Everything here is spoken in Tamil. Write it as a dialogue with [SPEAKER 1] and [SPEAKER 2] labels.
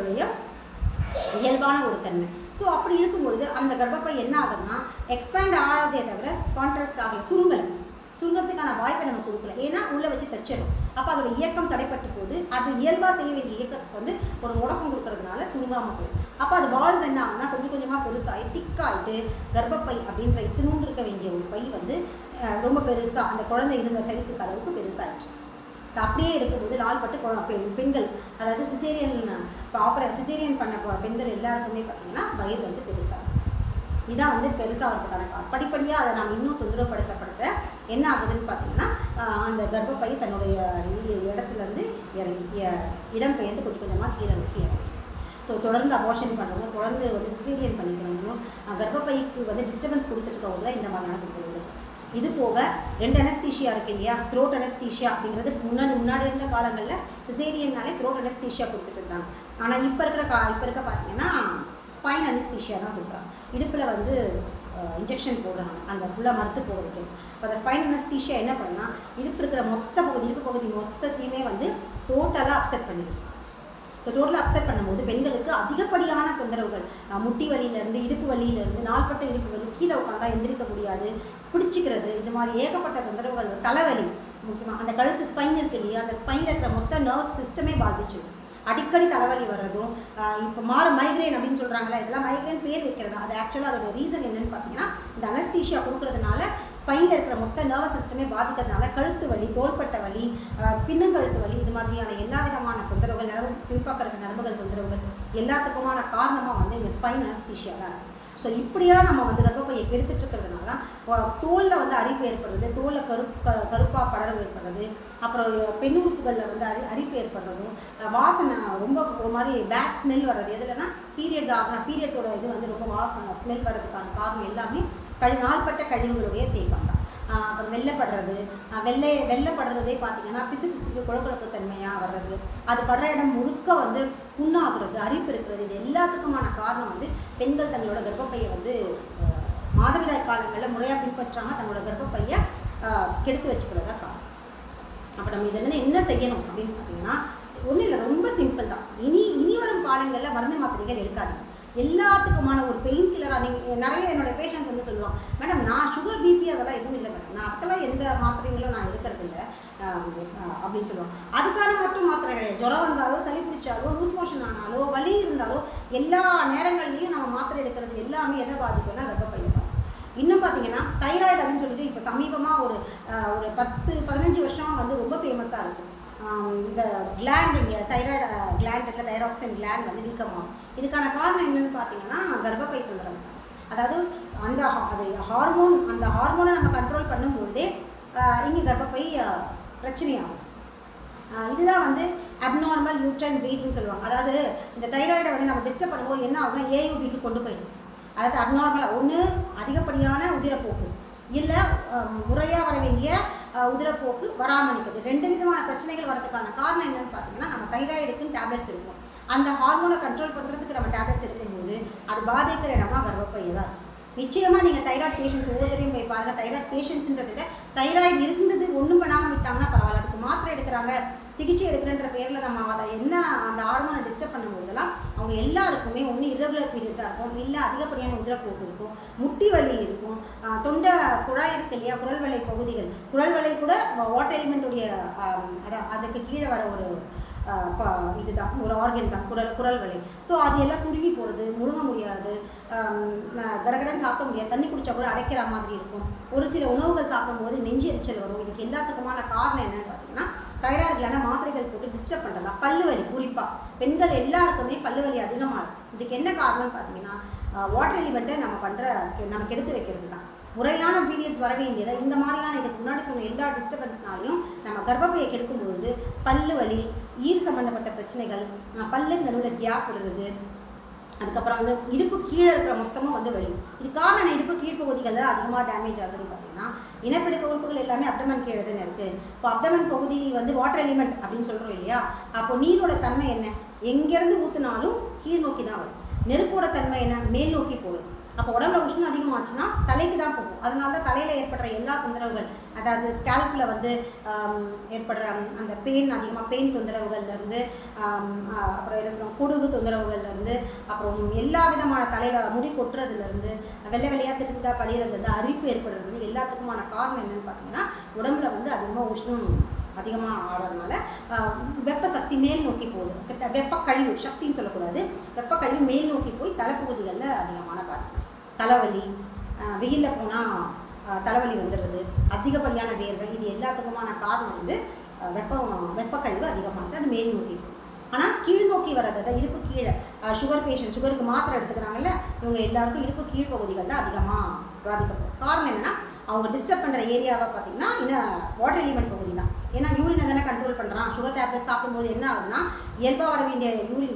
[SPEAKER 1] தன்மைகளுடைய இயல்பான ஒரு தன்மை. ஸோ அப்படி இருக்கும்பொழுது அந்த கர்ப்பப்பை என்ன ஆகுதுன்னா எக்ஸ்பேண்ட் ஆகாதே தவிர கான்ட்ராஸ்ட் ஆகலை, சுருங்கிறதுக்கான வாய்ப்பை நம்ம கொடுக்கல. ஏன்னா உள்ளே வச்சு தச்சிடும். அப்போ அதோட இயக்கம் தடைப்பட்டு போகுது. அது இயல்பாக செய்ய வேண்டிய இயக்கத்துக்கு வந்து ஒரு முடக்கம் கொடுக்கறதுனால சுருங்காமல் போயிடும். அப்போ அது வால்ஸ் என்ன ஆகுதுன்னா கொஞ்சம் கொஞ்சமாக பெருசாகி திக்காயிட்டு கர்ப்பப்பை அப்படின்ற இத்தினூண்டு இருக்க வேண்டிய ஒரு பை வந்து ரொம்ப பெருசாக அந்த குழந்தை இருந்த சைஸுக்கு அளவுக்கு பெருசாகிடுச்சு. அப்படியே இருக்கும்போது நாள்பட்டு பெண்கள், அதாவது சிசேரியன் பண்ண பெண்கள் எல்லாருக்குமே பார்த்தீங்கன்னா வயிறு வந்து பெருசாக இதான் வந்து பெருசாகிறதுக்கான காரணம். படிப்படியாக அதை நம்ம இன்னும் தொந்தரவுப்படுத்த என்ன ஆகுதுன்னு பார்த்தீங்கன்னா அந்த கர்ப்பப்பை தன்னுடைய இடத்துலேருந்து இடம் பெயர்ந்து கொஞ்சம் கொஞ்சமாக கீழே நோக்கி இறங்கும். ஸோ தொடர்ந்து அபார்ஷன் பண்ணுறவங்க, தொடர்ந்து வந்து சிசேரியன் பண்ணிக்கிறவங்களும் கர்ப்பப்பைக்கு வந்து டிஸ்டர்பன்ஸ் கொடுத்துருக்கவங்க தான் இந்த மாதிரி நடந்துட்டு. இது போக 2 அனஸ்தீஷியா இருக்குது இல்லையா, த்ரோட் அனஸ்தீஷியா அப்படிங்கிறது முன்னாடி இருந்த காலங்களில் சிசேரியன்னாலே த்ரோட் அனஸ்தீஷியா கொடுத்துட்டு இருந்தாங்க. ஆனால் இப்போ இருக்க பார்த்தீங்கன்னா ஸ்பைன் அனஸ்தீஷியா தான் கொடுக்குறாங்க. இடுப்பில் வந்து இன்ஜெக்ஷன் போடுறாங்க அந்த ஃபுல்லாக மறுத்து போகிறதுக்கு. இப்போ அந்த ஸ்பைன் அனஸ்தீஷியா என்ன பண்ணுன்னா இடுப்பு பகுதி மொத்தத்தையுமே வந்து டோட்டலாக அப்செட் பண்ணிடுது. ஸோ டோட்டலாக அப்செட் பண்ணும்போது பெண்களுக்கு அதிகப்படியான தொந்தரவுகள், முட்டி வலியிலேருந்து இடுப்பு வலியிலேருந்து நாள்பட்ட இடுப்பு வலி, கீழே உட்காந்தா எந்திரிக்க முடியாது, பிடிச்சிக்கிறது, இது மாதிரி ஏகப்பட்ட தொந்தரவுகள், தலைவலி முக்கியமாக அந்த கழுத்து ஸ்பைன் இருக்கு இல்லையா, அந்த ஸ்பைனில் இருக்கிற மொத்த நர்வ் சிஸ்டமே பாதிச்சு அடிக்கடி தலைவலி வர்றதும். இப்போ மைக்ரேன் அப்படின்னு சொல்கிறாங்களா, இதெல்லாம் மைக்ரேன் பேர் வைக்கிறதா, அது ஆக்சுவலாக அதோட ரீசன் என்னன்னு பார்த்தீங்கன்னா இந்த அனஸ்தீஷியா கொடுக்கறதுனால ஸ்பைனில் இருக்கிற மொத்த நர்வ் சிஸ்டமே பாதிக்கிறதுனால கழுத்து வலி, தோள்பட்ட வலி, பின்னங்கழுத்து வலி, இது மாதிரியான எல்லா விதமான தொந்தரவுகள், பின்பக்கம் இருக்கிற நரம்புகள் தொந்தரவுகள் எல்லாத்துக்குமான காரணமாக வந்து இந்த ஸ்பைன் அனஸ்தீஷியா தான் இருக்குது. ஸோ இப்படியா நம்ம வந்து கர்ப்பப்பையை கெடுத்துட்டு இருக்கிறதுனால தான் தோலில் வந்து அரிப்பு ஏற்படுறது, தோலில் கருப்பாக படர்வு ஏற்படுறது, அப்புறம் பெண் உறுப்புகளில் வந்து அரிப்பு ஏற்படுறதும், வாசனை ரொம்ப ஒரு மாதிரி பேட் ஸ்மெல் வர்றது. எதுலன்னா பீரியட்ஸோட இது வந்து ரொம்ப வாசனை ஸ்மெல் வர்றதுக்கான காரணம் எல்லாமே நாள்பட்ட கழிவுகளுடைய தேக்கம் தான். அப்புறம் வெள்ளைப்படுறதே பார்த்தீங்கன்னா பிசு குழப்ப தன்மையாக வர்றது, அது படுற இடம் முழுக்க வந்து புண்ணாகிறது, அரிப்பு இருக்கிறது. இது எல்லாத்துக்குமான காரணம் வந்து பெண்கள் தங்களோட கர்ப்பப்பையை வந்து மாதவிடாய் காலங்களில் முறையாக பின்பற்றாமல் தங்களோட கர்ப்பப்பையை கெடுத்து வச்சுக்கிறதா காரணம். அப்போ நம்ம இதில் என்ன செய்யணும் அப்படின்னு பார்த்தீங்கன்னா ஒன்றும் இல்லை, ரொம்ப சிம்பிள் தான். இனி வரும் காலங்களில் மருந்து மாத்திரைகள் எடுக்காது. எல்லாத்துக்குமான ஒரு பெயின் கில்லராக நீங்கள் நிறைய என்னோடய பேஷண்ட்ஸ் வந்து சொல்லுவாங்க, மேடம் நான் சுகர் பிபி அதெல்லாம் எதுவும் இல்லை மேடம், நான் அதுக்கெல்லாம் எந்த மாத்திரைகளும் நான் எடுக்கிறது இல்லை அப்படின்னு சொல்லுவாங்க. அதுக்கான மட்டும் மாத்திரை கிடையாது. ஜுரம் வந்தாலோ, சளி பிடிச்சாலோ, லூஸ் மோஷன் ஆனாலோ, வலி இருந்தாலோ எல்லா நேரங்கள்லையும் நம்ம மாத்திரை எடுக்கிறது எல்லாமே எதை பாதிக்கும்னா கர்ப்பப்பையை பாதிக்கும். இன்னும் பார்த்தீங்கன்னா தைராய்டு அப்படின்னு சொல்லிட்டு இப்போ சமீபமாக ஒரு 10-15 வருஷமாக வந்து ரொம்ப ஃபேமஸாக இருக்கும். இந்த கிளாண்ட், இங்கே தைராய்டு கிளாண்ட் இல்லை, தைராக்சின் கிளாண்ட் வந்து வீக்கமாகும். இதுக்கான காரணம் என்னென்னு பார்த்தீங்கன்னா கர்ப்பப்பை தொந்தரவு. அதாவது அந்த ஹார்மோனை நம்ம கண்ட்ரோல் பண்ணும்பொழுதே இங்கே கர்ப்பப்பை பிரச்சனையாகும். இதுதான் வந்து அப்நார்மல் யூட்ரைன் ப்ளீடிங் சொல்லுவாங்க. அதாவது இந்த தைராய்டை வந்து நம்ம டிஸ்டர்ப் பண்ணும்போது என்ன ஆகும்னா ஏயூபிக்கு கொண்டு போயிடும். அதாவது அப்நார்மலாக ஒன்று அதிகப்படியான உதிரப்போக்கு, இல்லை முறையாக வர வேண்டிய உதிரப்போக்கு வராமல் நிற்குது. 2 விதமான பிரச்சனைகள் வரதுக்கான காரணம் என்னென்னு பார்த்தீங்கன்னா நம்ம தைராய்டுக்குன்னு டேப்லெட்ஸ் இருக்கும். அந்த ஹார்மோனை கண்ட்ரோல் பண்ணுறதுக்கு நம்ம டேப்லெட்ஸ் எடுக்கும்போது அது பாதிக்கிற இடமா கர்ப்பப்பை தான். நிச்சயமாக நீங்கள் தைராய்டு பேஷண்ட்ஸ் ஒவ்வொருத்தரையும் போய் பாருங்கள். தைராய்டு பேஷண்ட்ஸுன்றதை விட தைராய்டு இருந்தது ஒன்றும் பண்ணாமல் விட்டாங்கன்னா பரவாயில்ல, அதுக்கு மாத்திரை எடுக்கிறாங்க, சிகிச்சை எடுக்கிறன்ற பேரில் நம்ம அதை அந்த ஹார்மோனை டிஸ்டர்ப் பண்ணும்போதெல்லாம் அவங்க எல்லாருக்குமே ஒன்று இரகுலர் பீரியட்ஸாக இருக்கும், இல்லை அதிகப்படியான உதிரப்போக்கு இருக்கும், முட்டி வலி இருக்கும், தொண்டை குழாய் இருக்கு இல்லையா, குரல்வளை பகுதிகள், குரல்வளை கூட வாட்டர் எலிமெண்ட்டுடைய அதுக்கு கீழே வர ஒரு இதுதான் ஒரு ஆர்கன் தான் குரல் வலை. ஸோ அது எல்லாம் சுருங்கி போகிறது, முழுங்க முடியாது, கடகடன் சாப்பிட முடியாது, தண்ணி குடித்தா கூட அடைக்கிற மாதிரி இருக்கும், ஒரு சில உணவுகள் சாப்பிடும்போது நெஞ்சு எரிச்சல் வரும். இதுக்கு எல்லாத்துக்குமான காரணம் என்னன்னு பார்த்தீங்கன்னா தைராய்டுலான மாத்திரைகள் போட்டு டிஸ்டர்ப் பண்ணுறதா. பல்லு வலி, குறிப்பாக பெண்கள் எல்லாருக்குமே பல்லு வலி அதிகமாக இருக்கும். இதுக்கு என்ன காரணம்னு பார்த்தீங்கன்னா வாட்டர் எலிமெண்ட்டை நம்ம கெடுத்து வைக்கிறது தான். முறையான பீரியட்ஸ் வர வேண்டியதை இந்த மாதிரியான இதுக்கு முன்னாடி சொன்ன எல்லா டிஸ்டர்பன்ஸ்னாலையும் நம்ம கர்ப்பப்பையை கெடுக்கும்பொழுது பல்லு வலி, ஈர் சம்மந்தப்பட்ட பிரச்சனைகள், பல்லுக்கு நடுவில் கேப் விடுறது, அதுக்கப்புறம் வந்து இடுப்பு கீழே இருக்கிற மொத்தமும் வந்து வலி. இது காரணம் இடுப்பு கீழ்ப்பகுதிகள் தான் அதிகமாக டேமேஜ் ஆகுதுன்னு பார்த்தீங்கன்னா இனப்பெருக்க உறுப்புகள் எல்லாமே அப்டமன் கீழே தான் இருக்குது. இப்போ அப்டமன் பகுதி வந்து வாட்டர் எலிமெண்ட் அப்படின்னு சொல்கிறோம் இல்லையா, அப்போ நீரோட தன்மை என்ன, எங்கேருந்து ஊற்றினாலும் கீழ் நோக்கி தான் வரும். நெருப்போட தன்மை என்ன, மேல் நோக்கி போகுது. அப்போ உடம்புல உஷ்ணம் அதிகமாச்சுன்னா தலைக்கு தான் போகும். அதனால தான் தலையில் ஏற்படுற எல்லா தொந்தரவுகள், அதாவது ஸ்கேல்பில் வந்து ஏற்படுற அந்த பெயின் அதிகமாக பெயின் தொந்தரவுகள்லேருந்து, அப்புறம் என்ன சொல்லுவாங்க பொடுகு தொந்தரவுகள்லேருந்து, அப்புறம் எல்லா விதமான தலையில் முடி கொட்டுறதுலேருந்து, வெள்ளை வெள்ளையாக திட்டுத்திட்டா படிகிறதுலேருந்து, அரிப்பு ஏற்படுறது எல்லாத்துக்குமான காரணம் என்னென்னு பார்த்தீங்கன்னா உடம்புல வந்து அதிகமாக உஷ்ணம் அதிகமாக ஆடுறதுனால வெப்ப சக்தி மேல் நோக்கி போகுது. வெப்ப கழிவு சக்தின்னு சொல்லக்கூடாது, வெப்ப கழிவு மேல் நோக்கி போய் தலைப்பகுதிகளில் அதிகமான பாதிப்பு, தலைவலி, வெயிலில் போனால் தலைவலி வந்துடுறது, அதிகப்படியான வேர்வை, இது எல்லாத்துக்குமான காரணம் வந்து வெப்பக்கழிவு அதிகமானது, அது மேல் நோக்கி போகும். ஆனால் கீழ் நோக்கி வர்றது, அதாவது இடுப்பு கீழே சுகர் பேஷண்ட், சுகருக்கு மாத்திரை எடுத்துக்கிறாங்கல்ல, இவங்க எல்லாருக்கும் இடுப்பு கீழ்ப்பகுதிகளில் அதிகமாக பாதிக்கப்படும். காரணம் என்னென்னா அவங்க டிஸ்டர்ப் பண்ணுற ஏரியாவை பார்த்திங்கன்னா இன்னும் வாட்டர் எலிமெண்ட் பகுதி தான். ஏன்னா யூரினை தானே கண்ட்ரோல் பண்ணுறான். சுகர் டேப்லெட் சாப்பிடும்போது என்ன ஆகுதுன்னா இயல்பாக வர வேண்டிய யூரின்